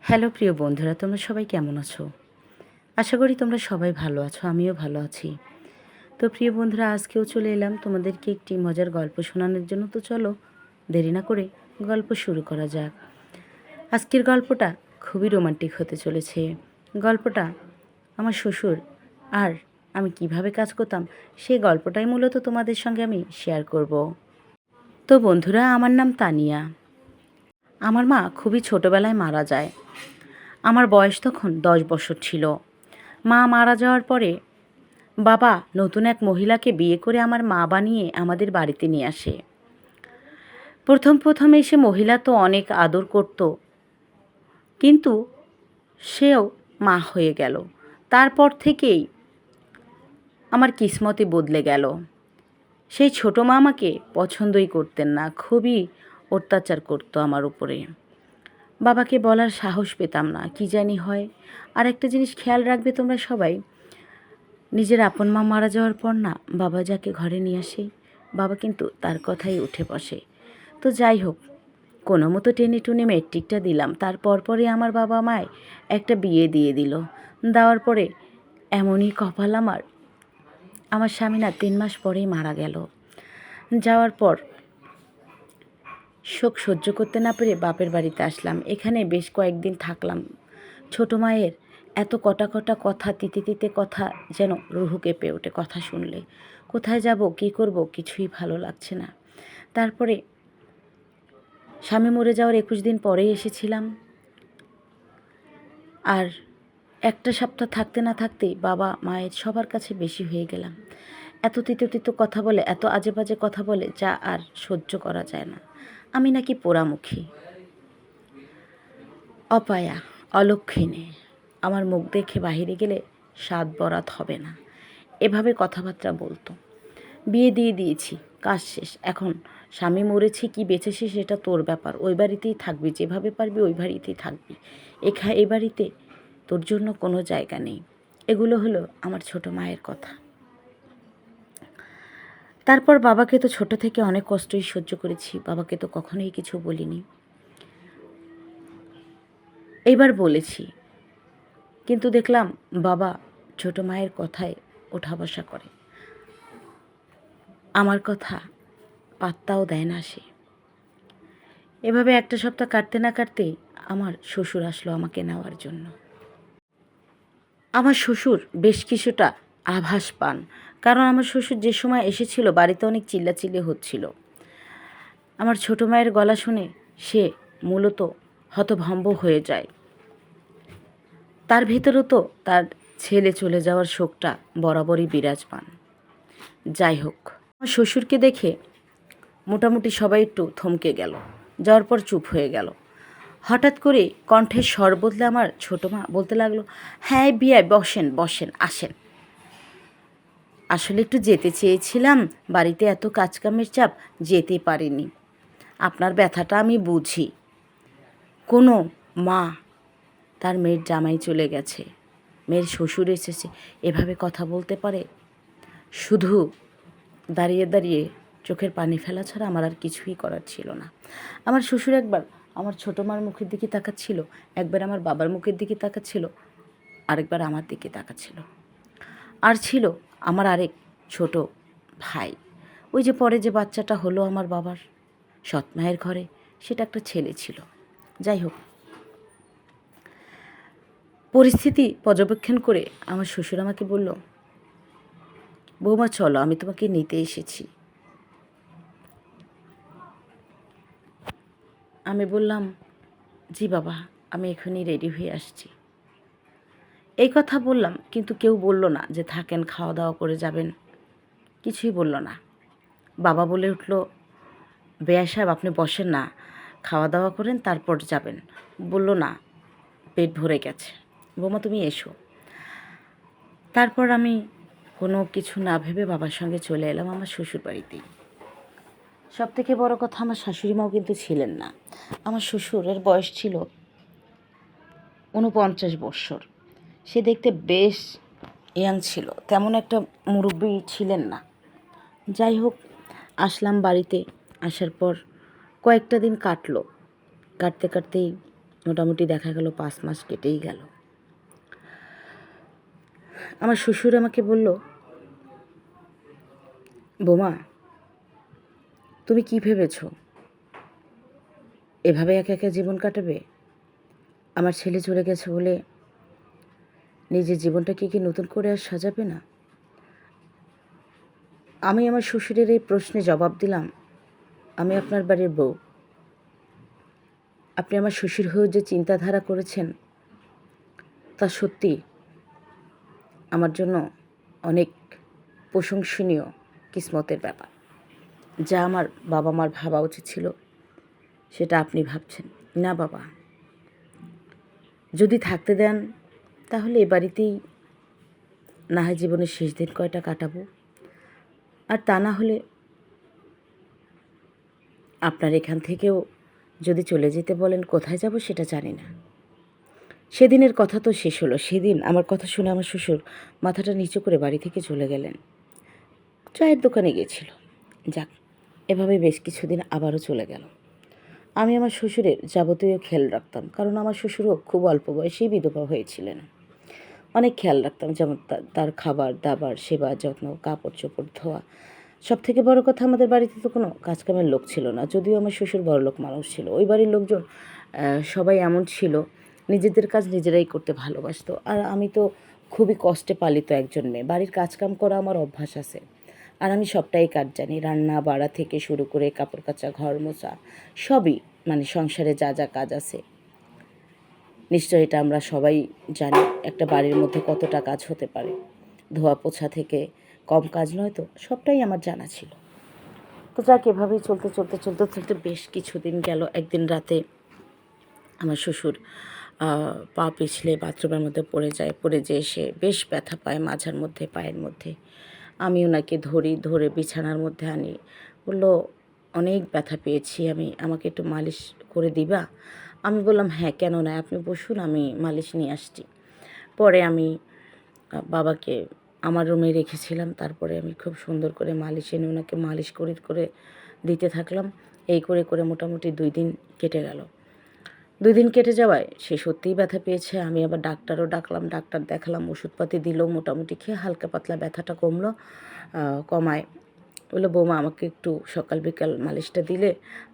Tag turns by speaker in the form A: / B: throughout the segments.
A: Hello প্রিয় বন্ধুরা, তোমরা সবাই কেমন আছো? আশা করি তোমরা সবাই ভালো আছো, আমিও ভালো আছি। তো প্রিয় বন্ধুরা, আজকেও চলে এলাম তোমাদেরকে একটি মজার গল্প শোনানোর জন্য। তো চলো দেরি না করে গল্প শুরু করা যাক। আজকের গল্পটা খুবই রোমান্টিক হতে চলেছে। গল্পটা আমার শ্বশুর আর আমি কিভাবে কাজ করতাম সেই গল্পটাই মূলত তোমাদের সঙ্গে আমি শেয়ার করব। তো বন্ধুরা, আমার নাম তানিয়া। আমার মা খুবই ছোটোবেলায় মারা যায়। আমার বয়স তখন 10 বছর ছিল। মা মারা যাওয়ার পরে বাবা নতুন এক মহিলাকে বিয়ে করে আমার মা বানিয়ে আমাদের বাড়িতে নিয়ে আসে। প্রথম এসে মহিলা তো অনেক আদর করত, কিন্তু সেও মা হয়ে গেল। তারপর থেকেই আমার কিসমতে বদলে গেল। সেই ছোটো মা আমাকে পছন্দই করতেন না, খুবই অত্যাচার করতো আমার উপরে। বাবাকে বলার সাহস পেতাম না, কি জানি হয়। আর একটা জিনিস খেয়াল রাখবে তোমরা সবাই, নিজের আপন মা মারা যাওয়ার পর না, বাবা যাকে ঘরে নিয়ে আসে, বাবা কিন্তু তার কথাই উঠে বসে। তো যাই হোক, কোনো মতো টেনে টুনে মেট্রিকটা দিলাম। তারপর পরে আমার বাবা মায় একটা বিয়ে দিয়ে দিল। দেওয়ার পরে এমনই কপাল আমার স্বামী না 3 মাস পরেই মারা গেল। যাওয়ার পর শোক সহ্য করতে না পেরে বাপের বাড়িতে আসলাম। এখানে বেশ কয়েকদিন থাকলাম। ছোটো মায়ের এত কটা কথা, তিতে কথা, যেন রুহু কেঁপে ওঠে কথা শুনলে। কোথায় যাব, কী করব, কিছুই ভালো লাগছে না। তারপরে স্বামী মরে যাওয়ার 21 দিন পরেই এসেছিলাম। আর একটা সপ্তাহ থাকতে না থাকতেই বাবা মায়ের সবার কাছে বেশি হয়ে গেলাম। এত তিতো কথা বলে, এত আজে বাজে কথা বলে, যা আর সহ্য করা যায় না। আমি নাকি পোড়ামুখী, অপায়া, অলক্ষিণী, আমার মুখ দেখে বাহিরে গেলে স্বাদ বরাত হবে না, এভাবে কথাবার্তা বলতো। বিয়ে দিয়ে দিয়েছি, কাজ শেষ। এখন স্বামী মরেছে কি বেঁচেছে সেটা তোর ব্যাপার। ওই বাড়িতেই থাকবি, যেভাবে পারবি ওই বাড়িতেই থাকবি। এই বাড়িতে তোর জন্য কোনো জায়গা নেই। এগুলো হলো আমার ছোটো মায়ের কথা। তারপর বাবাকে তো ছোট থেকে অনেক কষ্টই সহ্য করেছি, বাবাকে তো কখনোই কিছু বলিনি। এইবার বলেছি, কিন্তু দেখলাম বাবা ছোটো মায়ের কথায় ওঠা বসা করে। আমার কথা পাত্তাও দেয় না সে। এভাবে একটা সপ্তাহ কাটতে না কাটতেই আমার শ্বশুর আসলো আমাকে নেওয়ার জন্য। আমার শ্বশুর বেশ কিছুটা আভাস পান, কারণ আমার শ্বশুর যে সময় এসেছিল বাড়িতে অনেক চিল্লাচিল্লি হচ্ছিল। আমার ছোটো মায়ের গলা শুনে সে মূলত হতভম্ব হয়ে যায়। তার ভিতরেও তো তার ছেলে চলে যাওয়ার শোকটা বরাবরই বিরাজমান। যাই হোক, আমার শ্বশুরকে দেখে মোটামুটি সবাই একটু থমকে গেল। যাওয়ার পর চুপ হয়ে গেল। হঠাৎ করে কণ্ঠের স্বর বদলে আমার ছোটো মা বলতে লাগলো, হ্যাঁ বিয়াই, বসেন বসেন, আসেন। আসলে একটু যেতে চেয়েছিলাম, বাড়িতে এত কাজকামের চাপ, যেতে পারিনি। আপনার ব্যথাটা আমি বুঝি। কোনো মা তার মেয়ের জামাই চলে গেছে, মেয়ের শ্বশুর এসেছে, এভাবে কথা বলতে পারে? শুধু দাঁড়িয়ে দাঁড়িয়ে চোখের পানি ফেলা ছাড়া আমার আর কিছুই করার ছিল না। আমার শ্বশুর একবার আমার ছোটো মার মুখের দিকে তাকাচ্ছিল, একবার আমার বাবার মুখের দিকে তাকাচ্ছিল, আরেকবার আমার দিকে তাকাচ্ছিল। আর ছিল আমার আরেক ছোট ভাই, ওই যে পরে যে বাচ্চাটা হলো আমার বাবার সৎ মায়ের ঘরে, সেটা একটা ছেলে ছিল। যাই হোক, পরিস্থিতি পর্যবেক্ষণ করে আমার শ্বশুর আমাকে বলল, বৌমা চলো, আমি তোমাকে নিতে এসেছি। আমি বললাম, জি বাবা, আমি এখনই রেডি হয়ে আসছি। এই কথা বললাম, কিন্তু কেউ বলল না যে থাকেন, খাওয়া দাওয়া করে যাবেন, কিছুই বলল না। বাবা বলে উঠল, বেয়া সাহেব আপনি বসেন না, খাওয়া দাওয়া করেন তারপর যাবেন। বলল না, পেট ভরে গেছে, বৌমা তুমি এসো। তারপর আমি কোনো কিছু না ভেবে বাবার সঙ্গে চলে এলাম আমার শ্বশুর বাড়িতেই। সবথেকে বড় কথা, আমার শাশুড়ি মাও কিন্তু ছিলেন না। আমার শ্বশুরের বয়স ছিল 49 বৎসর। সে দেখতে বেশ ইয়াং ছিল, তেমন একটা মুরব্বি ছিলেন না। যাই হোক, আসলাম বাড়িতে। আসার পর কয়েকটা দিন কাটলো। কাটতে কাটতেই মোটামুটি দেখা গেল 5 মাস কেটেই গেল। আমার শ্বশুর আমাকে বলল, বৌমা, তুমি কি ভেবেছ এভাবে একা একা জীবন কাটাবে? আমার ছেলে চলে গেছে বলে নিজের জীবনটাকে কি নতুন করে আর সাজাবে না? আমি আমার শ্বশুরের এই প্রশ্নে জবাব দিলাম, আমি আপনার বাড়ির বউ। আপনি আমার শ্বশুর হয়েও যে চিন্তাধারা করেছেন তা সত্যি আমার জন্য অনেক প্রশংসনীয় কিসমতের ব্যাপার। যা আমার বাবা মার ভাবা উচিত ছিল সেটা আপনি ভাবছেন। না বাবা, যদি থাকতে দেন তাহলে এ বাড়িতেই না হয় জীবনের শেষ দিন কয়টা কাটাবো, আর তা না হলে আপনার এখান থেকেও যদি চলে যেতে বলেন, কোথায় যাব সেটা জানি না। সেদিনের কথা তো শেষ হলো। সেদিন আমার কথা শুনে আমার শ্বশুর মাথাটা নিচু করে বাড়ি থেকে চলে গেলেন। চায়ের দোকানে গিয়েছিল। যাক, এভাবে বেশ কিছুদিন আবারও চলে গেল। আমি আমার শ্বশুরের যাবতীয় খেয়াল রাখতাম, কারণ আমার শ্বশুরও খুব অল্প বয়সেই বিধবা হয়েছিলেন। অনেক খেয়াল রাখতাম, যেমন তার খাবার দাবার, সেবা যত্ন, কাপড় চোপড় ধোয়া। সব থেকে বড় কথা, আমাদের বাড়িতে তো কোনো কাজকামের লোক ছিল না। যদিও আমার শ্বশুর বড়লোক মানুষ ছিল, ওই বাড়ির লোকজন সবাই এমন ছিল, নিজেদের কাজ নিজেরাই করতে ভালোবাসতো। আর আমি তো খুবই কষ্টে পালিত একজন মেয়ে। বাড়ির কাজকাম করা আমার অভ্যাস আছে, আর আমি সবটাই কাজ জানি। রান্না বাড়া থেকে শুরু করে কাপড় কাচা, ঘর মোছা, সবই, মানে সংসারে যা যা কাজ আছে নিশ্চয় এটা আমরা সবাই জানি একটা বাড়ির মধ্যে কতটা কাজ হতে পারে। ধোয়া পোছা থেকে কম কাজ নয় তো, সবটাই আমার জানা ছিল। তো যাক, এভাবেই চলতে বেশ কিছুদিন গেল। একদিন রাতে আমার শ্বশুর পা পিছলে বাথরুমের মধ্যে পড়ে যায়। পড়ে যেয়ে সে বেশ ব্যথা পায় মাঝার মধ্যে, পায়ের মধ্যে। আমি ওনাকে ধরে বিছানার মধ্যে আনি। বলল, অনেক ব্যথা পেয়েছি আমি, আমাকে একটু মালিশ করে দিবা? আমি বললাম, হ্যাঁ, কেন নয়, আপনি বসুন, আমি মালিশ নিয়ে আসছি। পরে আমি বাবাকে আমার রুমে রেখেছিলাম। তারপরে আমি খুব সুন্দর করে মালিশ এনে ওনাকে মালিশ করে দিতে থাকলাম। এই করে মোটামুটি 2 দিন কেটে গেল। 2 দিন কেটে যাওয়ায় সে সত্যিই ব্যথা পেয়েছে। আমি আবার ডাক্তারও ডাকলাম, ডাক্তার দেখালাম, ওষুধপাতি দিল, মোটামুটি খেয়ে হালকা পাতলা ব্যথাটা কমলো। কমায় বললো, বৌমা, আমাকে একটু সকাল বিকাল মালিশটা দিলে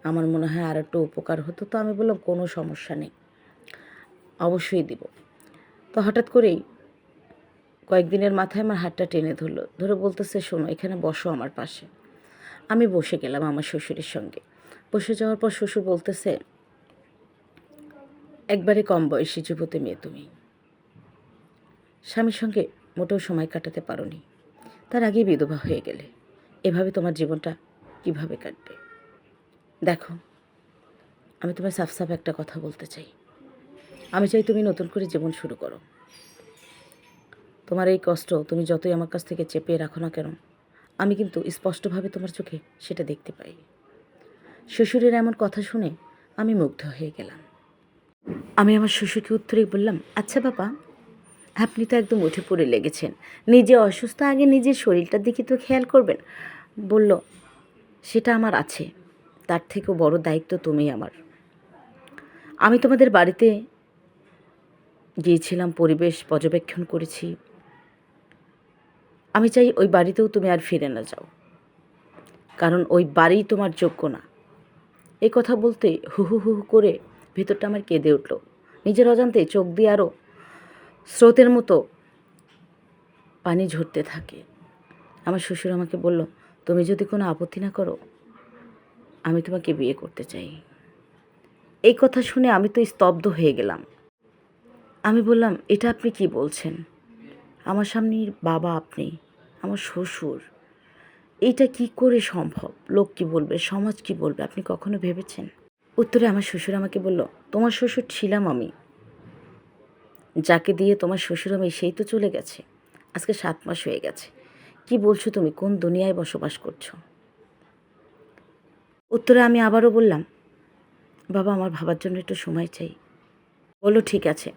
A: আমার মনে হয় আর একটু উপকার হতো। তো আমি বললাম, কোনো সমস্যা নেই, অবশ্যই দিব। তো হঠাৎ করেই কয়েকদিনের মাথায় আমার হাতটা টেনে ধরে বলতেছে, শোনো, এখানে বসো আমার পাশে। আমি বসে গেলাম আমার শ্বশুরের সঙ্গে। বসে যাওয়ার পর শ্বশুর বলতেছে, একবারে কম বয়সী যুবতী মেয়ে তুমি, স্বামীর সঙ্গে মোটেও সময় কাটাতে পারোনি, তার আগেই বিধবা হয়ে গেলে, এভাবে তোমার জীবনটা কিভাবে কাটবে? দেখো, আমি তোমায় সাফ একটা কথা বলতে চাই। আমি চাই তুমি নতুন করে জীবন শুরু করো। তোমার এই কষ্ট তুমি যতই আমার কাছ থেকে চেপে রাখো না কেন, আমি কিন্তু স্পষ্টভাবে তোমার চোখে সেটা দেখতে পাই। শ্বশুরের এমন কথা শুনে আমি মুগ্ধ হয়ে গেলাম। আমি আমার শ্বশুরকে উত্তরে বললাম, আচ্ছা বাবা, আপনি তো একদম উঠে পড়ে লেগেছেন, নিজে অসুস্থ, আগে নিজের শরীরটার দিকে তো খেয়াল করবেন। বলল, সেটা আমার আছে, তার থেকেও বড় দায়িত্ব তুমি আমার। আমি তোমাদের বাড়িতে গিয়েছিলাম, পরিবেশ পর্যবেক্ষণ করেছি। আমি চাই ওই বাড়িতেও তুমি আর ফিরে না যাও, কারণ ওই বাড়ি তোমার যোগ্য না। এই কথা বলতে হু হু হু করে ভেতরটা আমার কেঁদে উঠল। নিজের অজান্তে চোখ দিয়ে আরও স্রোতের মতো পানি ঝরতে থাকে। আমার শ্বশুর আমাকে বলল, তুমি যদি কোনো আপত্তি না করো, আমি তোমাকে বিয়ে করতে চাই। এই কথা শুনে আমি তো স্তব্ধ হয়ে গেলাম। আমি বললাম, এটা আপনি কি বলছেন? আমার সামনের বাবা আপনি, আমার শ্বশুর, এইটা কি করে সম্ভব? লোক কি বলবে, সমাজ কি বলবে, আপনি কখনো ভেবেছেন? উত্তরে আমার শ্বশুর আমাকে বলল, তোমার শ্বশুর ছিলাম আমি, যাকে দিয়ে তোমার শ্বশুর আমি, সেই তো চলে গেছে, আজকে 7 মাস হয়ে গেছে। কি বলছো তুমি? কোন দুনিয়ায় বসবাস করছো? উত্তরে আমি আবারও বললাম, বাবা, আমার ভাবার জন্য একটু সময় চাই। বললো, ঠিক আছে,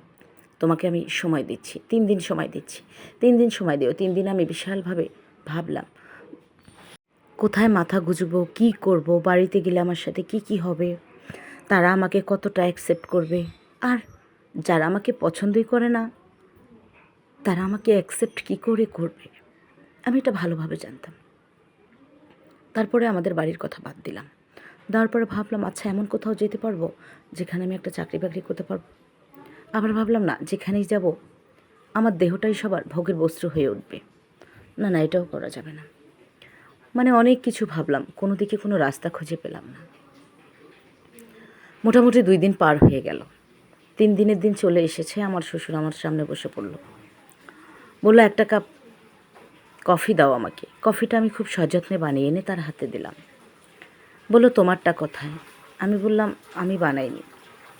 A: তোমাকে আমি সময় দিচ্ছি, 3 দিন সময় দিচ্ছি। 3 দিন সময় দিও। 3 দিন আমি বিশালভাবে ভাবলাম, কোথায় মাথা গুজবো, কী করব, বাড়িতে গেলে আমার সাথে কি হবে, তারা আমাকে কতটা অ্যাকসেপ্ট করবে। আর যারা আমাকে পছন্দই করে না তারা আমাকে অ্যাকসেপ্ট কী করে করবে, আমি এটা ভালোভাবে জানতাম। তারপরে আমাদের বাড়ির কথা বাদ দিলাম। দেওয়ার পরে ভাবলাম আচ্ছা এমন কোথাও যেতে পারবো যেখানে আমি একটা চাকরি বাকরি করতে পারবো। আবার ভাবলাম না, যেখানেই যাব আমার দেহটাই সবার ভোগের বস্তু হয়ে উঠবে। না না, এটাও করা যাবে না। মানে অনেক কিছু ভাবলাম, কোনো দিকে কোনো রাস্তা খুঁজে পেলাম না। মোটামুটি 2 দিন পার হয়ে গেল। 3 দিনের দিন চলে এসেছে। আমার শ্বশুর আমার সামনে বসে পড়ল, বললো 1 কাপ কফি দাও আমাকে। কফিটা আমি খুব সযত্নে বানিয়ে এনে তার হাতে দিলাম। বললো তোমারটা কোথায়? আমি বললাম আমি বানাইনি।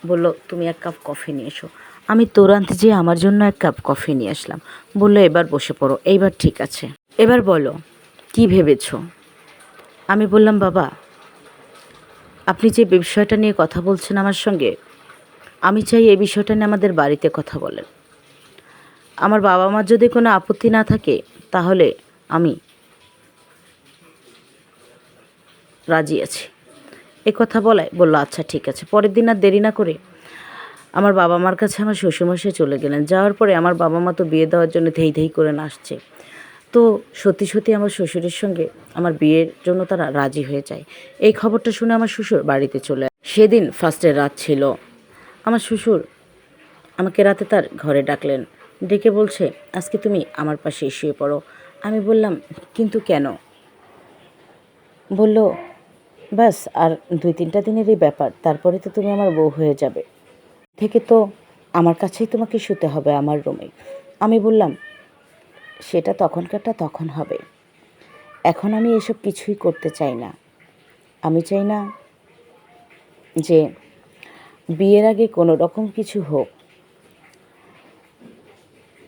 A: বললো তুমি 1 কাপ কফি নিয়ে এসো। আমি তুরন্ত যেয়ে আমার জন্য 1 কাপ কফি নিয়ে আসলাম। বললো এবার বসে পড়ো, এইবার ঠিক আছে, এবার বলো কি ভেবেছো? আমি বললাম বাবা, আপনি যে বিষয়টা নিয়ে কথা বলছেন আমার সঙ্গে, আমি চাই এই বিষয়টা নিয়ে আমাদের বাড়িতে কথা বলেন। আমার বাবা মার যদি কোনো আপত্তি না থাকে তাহলে আমি রাজি আছি। এ কথা বলায় বললো আচ্ছা ঠিক আছে। পরের দিন আর দেরি না করে আমার বাবা মার কাছে আমার শ্বশুরমশাই চলে গেলেন। যাওয়ার পরে আমার বাবা মা তো বিয়ে দেওয়ার জন্য ধেই ধেই করে নাচছে। তো সত্যি সত্যি আমার শ্বশুরের সঙ্গে আমার বিয়ের জন্য তারা রাজি হয়ে যায়। এই খবরটা শুনে আমার শ্বশুর বাড়িতে চলে আসে। সেদিন ফার্স্টের রাত ছিল। আমার শ্বশুর আমাকে রাতে তার ঘরে ডাকলেন, ডেকে বলছে আজকে তুমি আমার পাশে শুয়ে পড়ো। আমি বললাম কিন্তু কেন? বলল ব্যাস আর 2-3টা দিনেরই ব্যাপার, তারপরে তো তুমি আমার বউ হয়ে যাবে। থেকে তো আমার কাছেই তোমাকে শুতে হবে, আমার রুমে। আমি বললাম সেটা তখনকারটা তখন হবে, এখন আমি এসব কিছুই করতে চাই না। আমি চাই না যে বিয়ের আগে কোনো রকম কিছু হোক।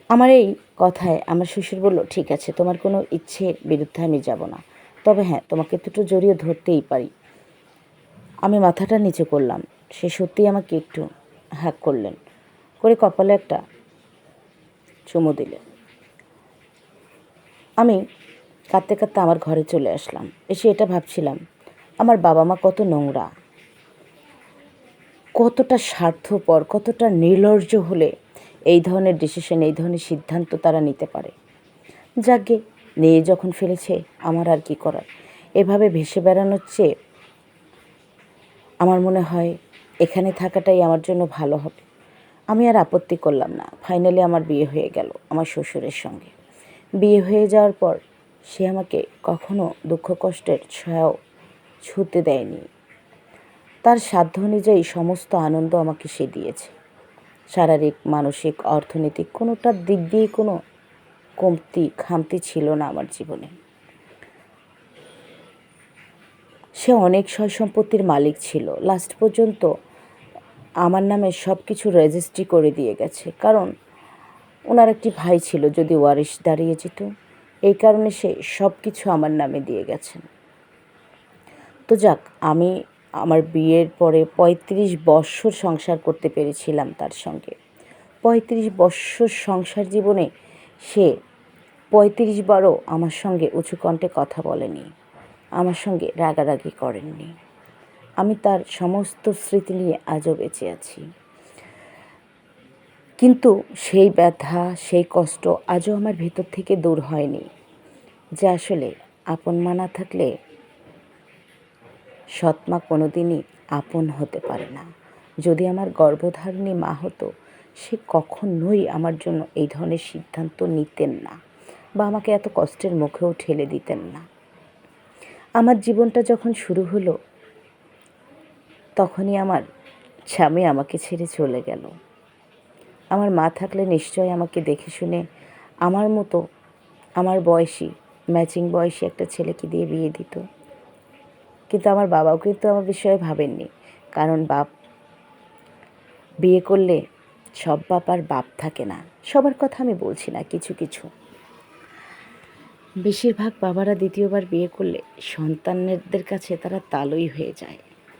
A: আমার এই কথায় আমার শ্বশুর বলল ঠিক আছে, তোমার কোনো ইচ্ছের বিরুদ্ধে আমি যাব না, তবে হ্যাঁ তোমাকে দুটো জড়িয়ে ধরতেই পারি। আমি মাথাটা নিচু করলাম। সে সত্যিই আমাকে একটু হ্যাক করলেন, করে কপালে একটা চুমু দিলেন। আমি কাঁদতে কাঁদতে আমার ঘরে চলে আসলাম। এসে এটা ভাবছিলাম আমার বাবা মা কত নোংরা, কতটা স্বার্থপর, কতটা নির্লজ্জ হলে এই ধরনের ডিসিশন, এই ধরনের সিদ্ধান্ত তারা নিতে পারে। যাকে নিয়ে যখন ফেলেছে আমার আর কি করার। এভাবে ভেসে বেড়ানোর চেয়ে আমার মনে হয় এখানে থাকাটাই আমার জন্য ভালো হবে। আমি আর আপত্তি করলাম না। ফাইনালি আমার বিয়ে হয়ে গেল আমার শ্বশুরের সঙ্গে। বিয়ে হয়ে যাওয়ার পর সে আমাকে কখনো দুঃখ কষ্টের ছায়াও ছুঁতে দেয়নি। তার সাধ্য অনুযায়ী সমস্ত আনন্দ আমাকে সে দিয়েছে। শারীরিক, মানসিক, অর্থনৈতিক কোনোটার দিক দিয়ে কোনো খামতি ছিল না আমার জীবনে। সে অনেক সয় সম্পত্তির মালিক ছিল। লাস্ট পর্যন্ত আমার নামে সব কিছু রেজিস্ট্রি করে দিয়ে গেছে, কারণ ওনার একটি ভাই ছিল, যদি ওয়ারিশ দাঁড়িয়ে যেত, এই কারণে সে সব কিছু আমার নামে দিয়ে গেছেন। তো যাক, আমি আমার বিয়ের পরে 35 বৎসর সংসার করতে পেরেছিলাম তার সঙ্গে। 35 বৎসর সংসার জীবনে সে 35 বারও আমার সঙ্গে উঁচু কণ্ঠে কথা বলেনি, আমার সঙ্গে রাগারাগি করেননি। আমি তার সমস্ত স্মৃতি নিয়ে আজও বেঁচে আছি। কিন্তু সেই ব্যথা, সেই কষ্ট আজও আমার ভেতর থেকে দূর হয়নি যে আসলে আপন মা না থাকলে সৎমা কোনো দিনই আপন হতে পারে না। যদি আমার গর্ভধারিণী মা হতো, সে কখনোই আমার জন্য এই ধরনের সিদ্ধান্ত নিতেন না বা আমাকে এত কষ্টের মুখেও ঠেলে দিতেন না। আমার জীবনটা যখন শুরু হলো তখনই আমার স্বামী আমাকে ছেড়ে চলে গেল। আমার মা থাকলে নিশ্চয়ই আমাকে দেখে শুনে আমার মতো, আমার বয়সী, ম্যাচিং বয়সী একটা ছেলেকে দিয়ে বিয়ে দিত। কিন্তু আমার বাবাও কিন্তু আমার বিষয়ে ভাবেননি, কারণ বিয়ে করলে সব বাপ আর বাপ থাকে না। সবার কথা আমি বলছি না, কিছু কিছু। বেশিরভাগ বাবারা দ্বিতীয়বার বিয়ে করলে সন্তানদের কাছে তারা তালই হয়ে যায়।